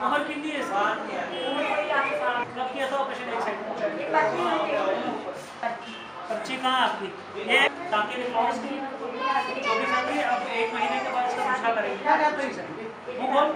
उम्र कितनी है इसकी? कब किया था ऑपरेशन? एक सेकंड। पर्ची कहाँ है आपकी? ये टाँके निकलवाओ इसकी 24 फरवरी। अब 1 महीने के बाद इसका दूसरा करेंगे। वो बोल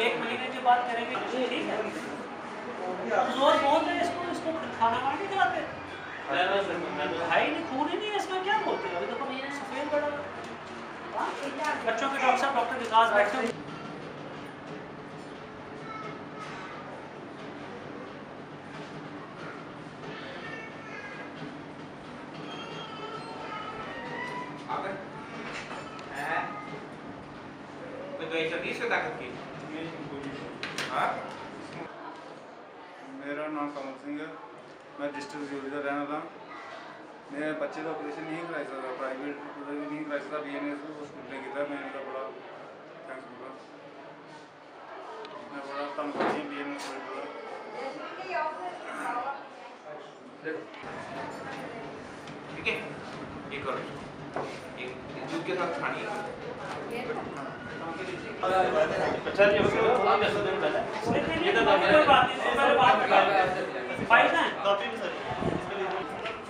1 महीने के बाद करेंगे, ठीक है? जोर बहुत है इसको, इसको खाना वाना नहीं खिलाते? भाई नहीं, खून ही नहीं है इसमें, क्या बोलते हैं? अभी देखो सफेद बड़ा बच्चों के डॉक्टर साहब डॉक्टर विकास बैठे हुए। मेरा नाम कमल सिंह है, मैं डिस्ट्रिक्ट जोड़ी का रहने वाला। मेरे बच्चे का ऑपरेशन नहीं कराया सकता, प्राइवेट नहीं कराया सकता, BNS हॉस्पिटल किया। मैं इनका बड़ा थैंक्स बोला, मैं बड़ा धन्यवाद BNS हॉस्पिटल। ठीक है, ये करो, एक दूध के साथ खानी है। अच्छा ये कोई बात नहीं, फाइल का है कॉपी भी सर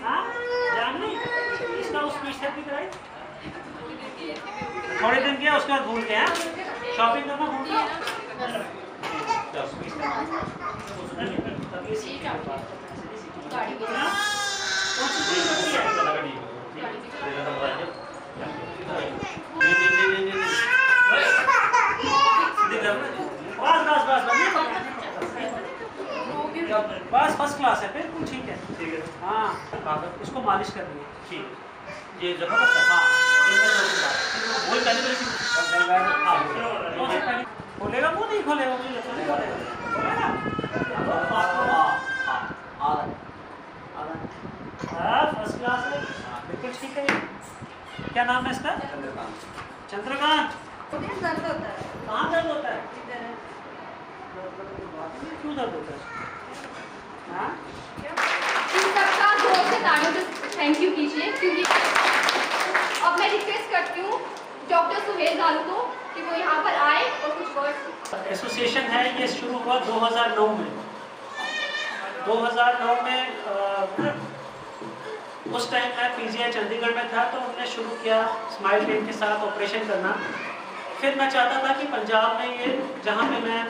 हां जान नहीं इसका उस पीछे भी कराई थोड़े दिन किया, उसके बाद भूल गया। शॉपिंग करना भूल गया। बस फर्स्ट क्लास है, बिल्कुल ठीक है। ठीक है हाँ, इसको मालिश कर रही है। ठीक है, ये जगह पर हाँ वही पहले खोलेगा, वो नहीं खोलेगा, मुझे लगता नहीं खोलेगा। फर्स्ट क्लास है, बिल्कुल ठीक है। क्या नाम है इसका? चंद्रकांत। दर्द होता है, कहाँ दर्द होता है? क्यों दर्द होता है? हाँ सबका जोर से तालियों से थैंक यू कीजिए, क्योंकि अब मैं रिक्वेस्ट करती हूँ डॉक्टर सुहेल गालू को कि वो यहाँ पर आए और कुछ वर्ड्स। एसोसिएशन है, ये शुरू हुआ 2009 में। 2009 में उस टाइम मैं PGI चंडीगढ़ में था, तो उन्होंने शुरू किया स्माइल ट्रेन के साथ ऑपरेशन करना। फिर मैं चाहता था कि पंजाब में ये जहाँ पे मैं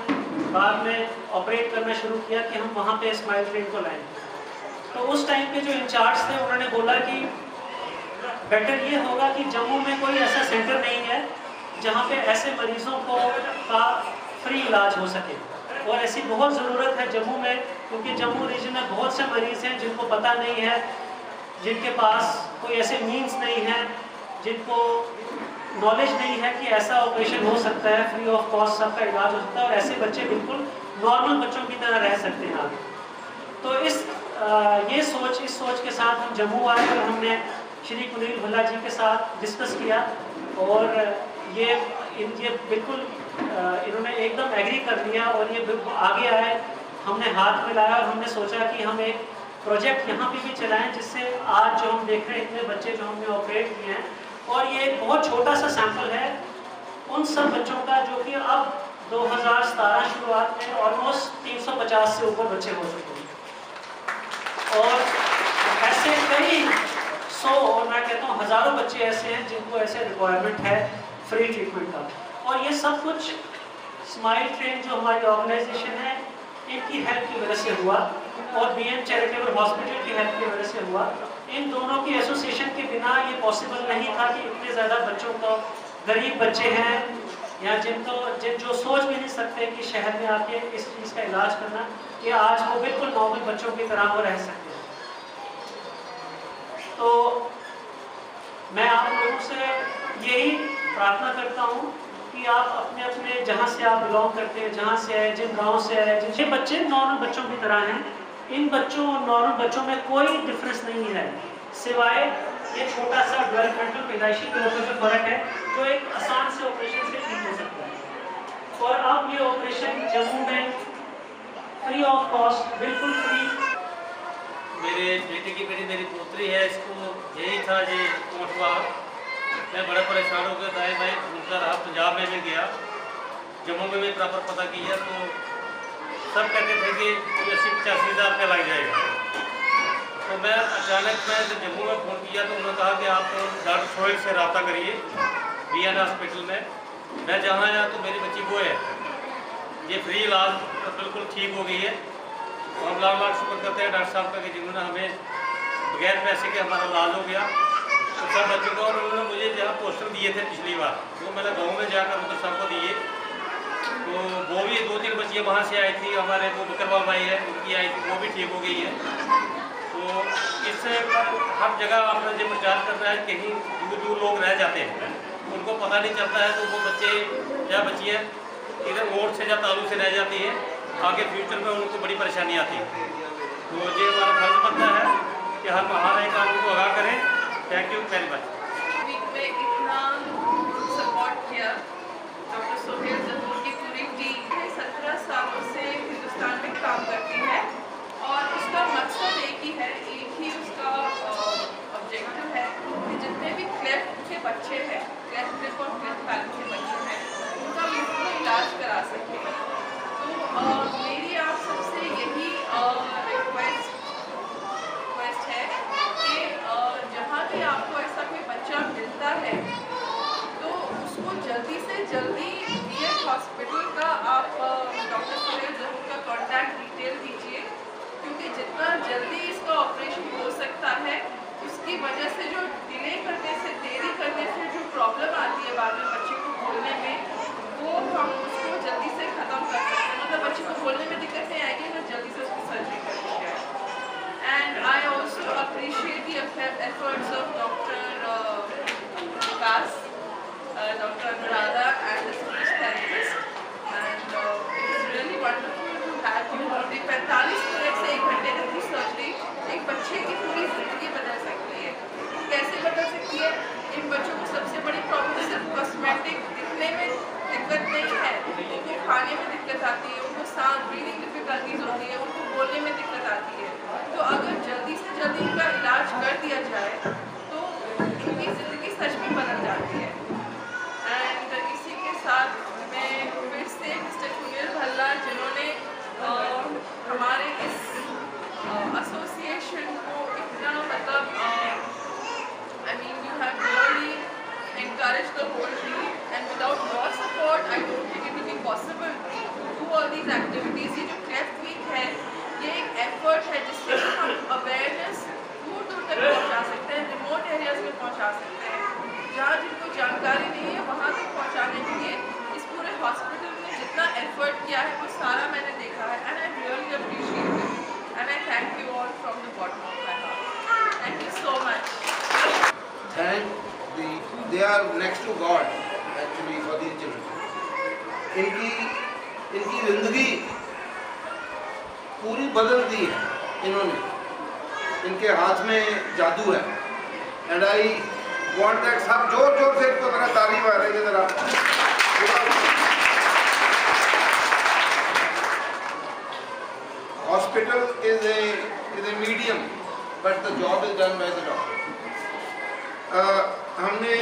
बाद में ऑपरेट करना शुरू किया कि हम वहाँ पे स्माइल ट्रेन को लाएं। तो उस टाइम पे जो इंचार्ज थे उन्होंने बोला कि बेटर ये होगा कि जम्मू में कोई ऐसा सेंटर नहीं है जहाँ पे ऐसे मरीजों को का फ्री इलाज हो सके, और ऐसी बहुत ज़रूरत है जम्मू में, क्योंकि जम्मू रीजन में बहुत से मरीज़ हैं जिनको पता नहीं है, जिनके पास कोई ऐसे मीन्स नहीं है, जिनको नॉलेज नहीं है कि ऐसा ऑपरेशन हो सकता है, फ्री ऑफ कॉस्ट सबका इलाज हो सकता है, और ऐसे बच्चे बिल्कुल नॉर्मल बच्चों की तरह रह सकते हैं। तो इस सोच के साथ हम जम्मू आए और हमने श्री कुनील भल्ला जी के साथ डिस्कस किया, और ये बिल्कुल इन्होंने एकदम एग्री कर लिया, और ये आगे आए, हमने हाथ मिलाया और हमने सोचा कि हम एक प्रोजेक्ट यहाँ पे भी चलाएं, जिससे आज जो हम देख रहे हैं इतने बच्चे जो हमने ऑपरेट किए हैं, और ये एक बहुत छोटा सा सैंपल है उन सब बच्चों का जो कि अब 2017 शुरुआत में ऑलमोस्ट 350 से ऊपर बच्चे हो चुके हैं, और ऐसे कई 100 और मैं कहता हूँ हज़ारों बच्चे ऐसे हैं जिनको ऐसे रिक्वायरमेंट है फ्री ट्रीटमेंट का। और ये सब कुछ स्माइल ट्रेन जो हमारी ऑर्गेनाइजेशन है इनकी हेल्प की वजह से हुआ, और BN चैरिटेबल हॉस्पिटल की हेल्प की वजह से हुआ। इन दोनों की एसोसिएशन के बिना ये पॉसिबल नहीं था कि इतने ज़्यादा बच्चों को, गरीब बच्चे हैं या जिन जो सोच भी नहीं सकते कि शहर में आके इस चीज़ का इलाज करना, कि आज वो बिल्कुल नॉर्मल बच्चों की तरह वो रह सकते हैं। तो मैं आप लोगों से यही प्रार्थना करता हूँ कि आप अपने अपने जहाँ से आप बिलोंग करते हैं, जहाँ से आए, जिन गाँव से आए, जिन बच्चे नॉर्मल बच्चों की तरह हैं, इन बच्चों और नॉर्मल बच्चों में कोई डिफरेंस नहीं है, सिवाय ये छोटा सा डेवलपमेंटल पैदाइशी तौर पर जो फर्क है, जो एक आसान से ऑपरेशन से ठीक हो सकता है। और अब ये ऑपरेशन जम्मू में फ्री ऑफ कॉस्ट, बिल्कुल फ्री। मेरे बेटे की मेरी पोतरी है, इसको यही था ये मैं बड़ा परेशान हो गया, दाएँ बाएँ घूमता रहा, पंजाब में भी गया, जम्मू में भी प्रॉपर पता किया तो सब कहते थे कि 80-85 हज़ार रुपया लग जाएगा। तो मैं अचानक जब जम्मू में फ़ोन किया तो उन्होंने कहा कि आप डॉक्टर सोहेल से रब्ता करिए BN हॉस्पिटल में। मैं जहाँ आया तो मेरी बच्ची वो है, ये फ्री इलाज तो बिल्कुल ठीक हो गई है। और हम लाख लाख शुक्र करते हैं डॉक्टर साहब का कि जिन्होंने हमें बगैर पैसे के हमारा इलाज हो गया तो सब बच्चों को। और उन्होंने मुझे जहाँ पोस्टर दिए थे पिछली बार, वो मैंने गाँव में जाकर उनको सबको दिए। तो वो भी 2-3 बच्चियाँ वहाँ से आई थी, हमारे वो बकरवाल भाई है उनकी आई थी, वो भी ठीक हो गई है। तो इससे हर जगह आपने जो प्रचार करना है, कहीं दूर दूर लोग रह जाते हैं, उनको पता नहीं चलता है, तो वो बच्चे या बच्चियाँ इधर मोड़ से या तालू से रह जाती हैं, आगे फ्यूचर में उनको बड़ी परेशानी आती है। तो ये हमारा फर्ज बनता है कि हम हर एक आदमी को आगाह करें। Thank you very much. Week में इतना सपोर्ट किया डॉक्टर सोहेल जरूर की पूरी टीम है, 17 सालों से हिंदुस्तान में काम करती है और उसका मकसद एक ही है, एक ही उसका ऑब्जेक्टिव है कि जितने भी क्लेफ्ट के बच्चे हैं, क्लेफ्ट लिप और क्लेफ्ट पैलेट के बच्चे हैं, उनका मुफ्त में इलाज करा सके। तो मेरी आप सबसे यही रिक्वेस्ट है कि जहाँ भी आपको ऐसा कोई बच्चा मिलता है तो उसको जल्दी से जल्दी BN हॉस्पिटल का आप डॉक्टर सोहेल जरूर का कॉन्टैक्ट डिटेल दीजिए, क्योंकि जितना जल्दी इसका ऑपरेशन हो सकता है उसकी वजह से जो डिले करने से, देरी करने से जो प्रॉब्लम आती है बाद में बच्चे को बोलने में, वो हम उसको जल्दी से ख़त्म कर सकते हैं। मतलब बच्चे को बोलने में दिक्कत नहीं आएगी तो जल्दी से उसकी सर्जरी कर दी जाए। And I also appreciate the efforts of Dr. Vikas, Dr. Anuradha and the speech therapist. And it is really wonderful to have you. 45 minute से 1 घंटे तक की सर्जरी एक बच्चे की पूरी ज़िंदगी बदल सकती है। कैसे बदल सकती है? इन बच्चों को सबसे बड़ी प्रॉब्लम सिर्फ कॉस्मेटिक दिखने में दिक्कत नहीं है, उनको खाने में दिक्कत आती है, उनको सांस ब्रीदिंग डिफिकल्टीज होती है, उनको बोलने में दिक्कत आती है। तो अगर जल्दी से जल्दी इनका इलाज कर दिया जाए तो इनकी ज़िंदगी सच में बदल जाती है। एंड इसी के साथ मैं फिर से मिस्टर सुनील भल्ला, जिन्होंने हमारे इस एसोसिएशन को इतना मतलब I mean you have really encouraged the whole team, and without your support I don't think it will be possible to do all these activities. ये जो क्लेफ्ट वीक है ये एक एफर्ट है जिससे हम अवेयरनेस दूर दूर तक पहुंचा सकते हैं, रिमोट एरियाज में पहुंचा सकते हैं, जहाँ जिनको जानकारी नहीं है वहाँ तक पहुंचाने के लिए इस पूरे हॉस्पिटल ने जितना एफर्ट किया है वो सारा मैंने देखा है। And I really appreciate it and I thank you all from the bottom of my heart. Thank you so much. They are next to God actually for these children. इनकी जिंदगी पूरी बदल दी है इन्होंने, इनके हाथ में जादू है। एंड आई वांट दैट सब जोर जोर से इनको जरा ताली मारेंगे जरा। Hospital is a medium but the job is done by the doctor. हमने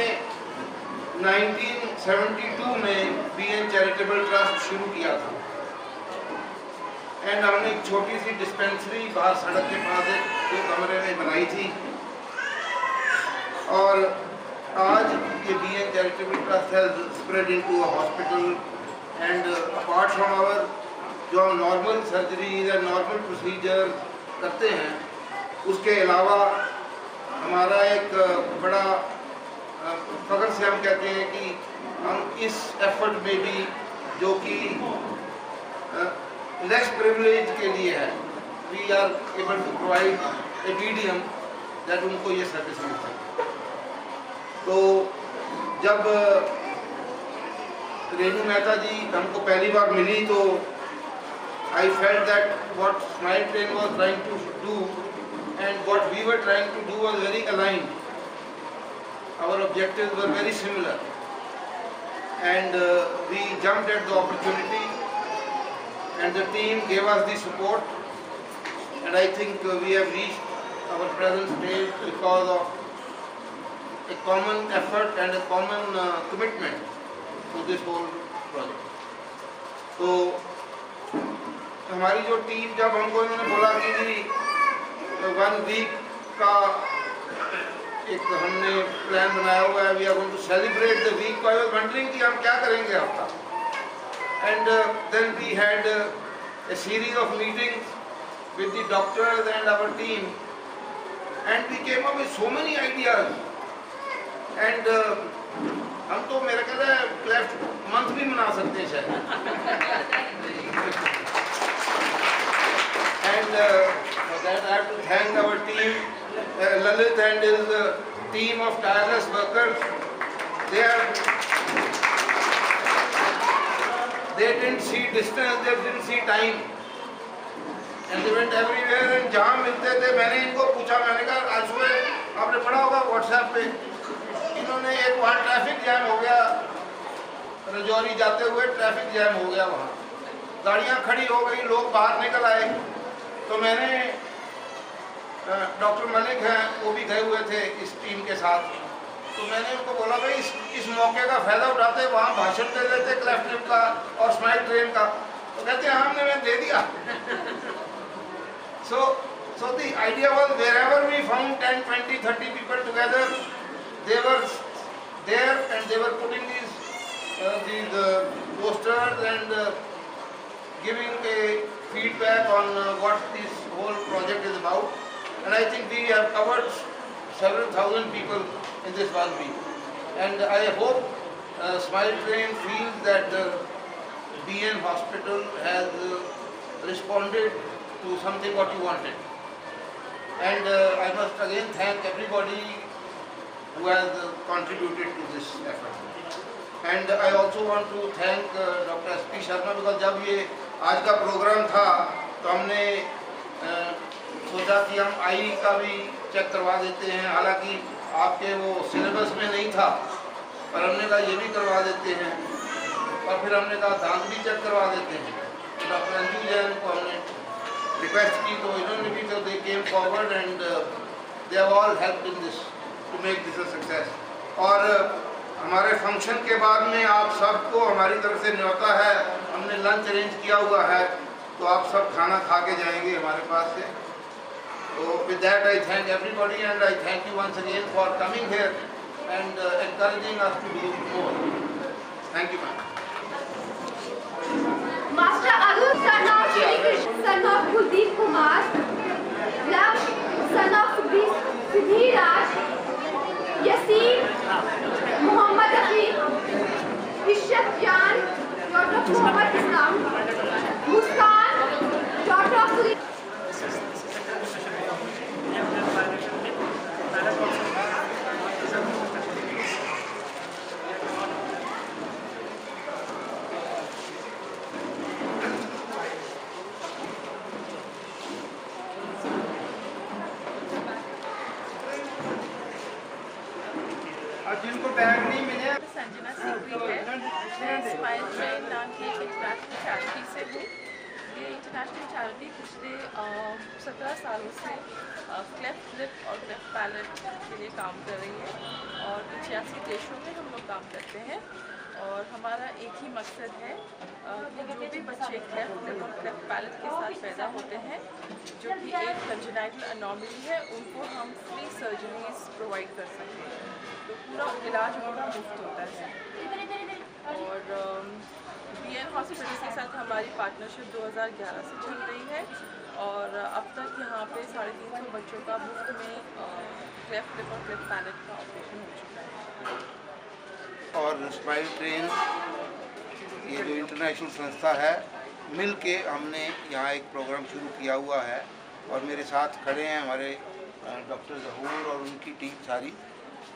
1972 में BN चैरिटेबल ट्रस्ट शुरू किया था एंड हमने एक छोटी सी डिस्पेंसरी बाहर सड़क के पास एक कमरे में बनाई थी। और आज ये BN charitable trust has spread into a hospital and apart from our जो हम normal surgeries and normal procedure करते हैं, उसके अलावा हमारा एक बड़ा फख्र से हम कहते हैं कि हम इस एफर्ट में भी जो कि लेस प्रिविलेज के लिए है, we are able to provide a medium that उनको ये सर्विस मिल सके। तो जब रेणु मेहता जी हमको पहली बार मिली तो I felt that what smile train was trying to do and what we were trying to do was very aligned. Our objectives were very similar, and we jumped at the opportunity, and the team gave us the support, and I think we have reached our present stage because of a common effort and a common commitment to this whole project. तो हमारी जो team, जब हमको इन्होंने बोला कि 1 week का एक हमने प्लान बनाया हुआ है, we are going to celebrate the week, I was wondering कि हम क्या करेंगे हफ्ता. And then we had a series of meetings with the doctors and our team, and we came up with so many ideas. And हम तो मेरे ख्याल है क्लेफ्ट मंथ भी मना सकते हैं शायद. And for that I have to thank our team, Lalit and his team of tireless workers. They didn't see distance, they didn't see time, and they went everywhere. And जहाँ मिलते थे मैंने इनको पूछा, मैंने कहा आज सुबह आपने पढ़ा होगा व्हाट्सएप पे, इन्होंने एक वहाँ ट्रैफिक जैम हो गया, रजौरी जाते हुए ट्रैफिक जैम हो गया, वहाँ गाड़ियाँ खड़ी हो गई, लोग बाहर निकल आए. तो मैंने डॉक्टर मलिक हैं, वो भी गए हुए थे इस टीम के साथ, तो मैंने उनको बोला भाई इस मौके का फ़ायदा उठाते, वहाँ भाषण दे देते क्लेफ्ट लिप का और स्माइल ट्रेन का. तो कहते हैं हमने मैं दे दिया. So the idea was wherever we found 10, 20, 30 people together, they were there and they were putting these posters and giving a feedback on what this whole project is about. And I think we have covered several thousand people in this 1 week. And I hope Smile Train feels that BN Hospital has responded to something what you wanted. And I must again thank everybody who has contributed to this effort. And I also want to thank Dr. S.P. Sharma, because जब ये आज का programme था तो हमने सोचा कि हम आई का भी चेक करवा देते हैं. हालांकि आपके वो सिलेबस में नहीं था, पर हमने कहा ये भी करवा देते हैं. और फिर हमने कहा दांत भी चेक करवा देते हैं. तो डॉक्टर अंजू जैन को हमने रिक्वेस्ट की, तो इन्होंने भी, तो they came forward and they have all helped in this to make this a success. और हमारे फंक्शन के बाद में आप सबको हमारी तरफ से न्योता है, हमने लंच अरेंज किया हुआ है, तो आप सब खाना खा के जाएंगे हमारे पास से. So with that I thank everybody, and I thank you once again for coming here and encouraging us to do more. Thank you, ma'am. Master Arun, son of Shri Krishna, son of Kuldeep Kumar, Love, son of Vidhiraj, Yasin, Muhammad Afiq, Ishaq Jan, daughter of Muhammad Islam, Muskan, daughter of Suri. जिनको bag नहीं मिले, संजना सिंह है, मैं smile train नाम की एक international charity से हूँ. ये इंटरनेशनल चैरिटी पिछले 17 सालों से क्लेफ्ट लिप और क्लेफ्ट पैलेट के लिए काम कर रही है, और 85 देशों में हम लोग काम करते हैं. और हमारा एक ही मकसद है कि जो भी बच्चे क्लेफ्ट लिप और क्लेफ्ट पैलेट के साथ पैदा होते हैं, जो कि एक कंजेनाइटल एनोमली है, उनको हम फ्री सर्जरीज प्रोवाइड कर सकते हैं. तो पूरा इलाज उनका मुफ्त होता है. और BN हॉस्पिटल के साथ हमारी पार्टनरशिप 2011 से चल रही है, और अब तक यहाँ पे 350 बच्चों का मुफ्त में क्लेफ्ट लिप और क्लेफ्ट पैलेट का ऑपरेशन हो चुका है. और स्माइल ट्रेन ये जो इंटरनेशनल संस्था है, मिल के हमने यहाँ एक प्रोग्राम शुरू किया हुआ है. और मेरे साथ खड़े हैं हमारे डॉक्टर जहूर और उनकी टीम सारी.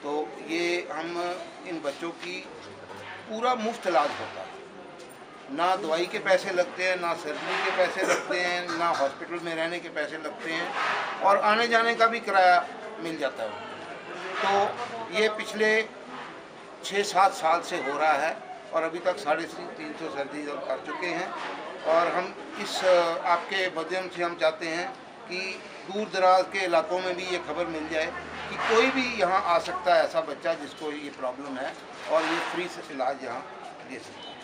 तो ये हम इन बच्चों की पूरा मुफ्त इलाज होता है, ना दवाई के पैसे लगते हैं, ना सर्जरी के पैसे लगते हैं, ना हॉस्पिटल में रहने के पैसे लगते हैं, और आने जाने का भी किराया मिल जाता है. तो ये पिछले 6-7 साल से हो रहा है, और अभी तक 350 सर्जरी कर चुके हैं. और हम इस आपके माध्यम से हम चाहते हैं कि दूर दराज के इलाकों में भी ये खबर मिल जाए कि कोई भी यहाँ आ सकता है ऐसा बच्चा जिसको ये प्रॉब्लम है और ये फ्री से इलाज यहाँ ले सकता है।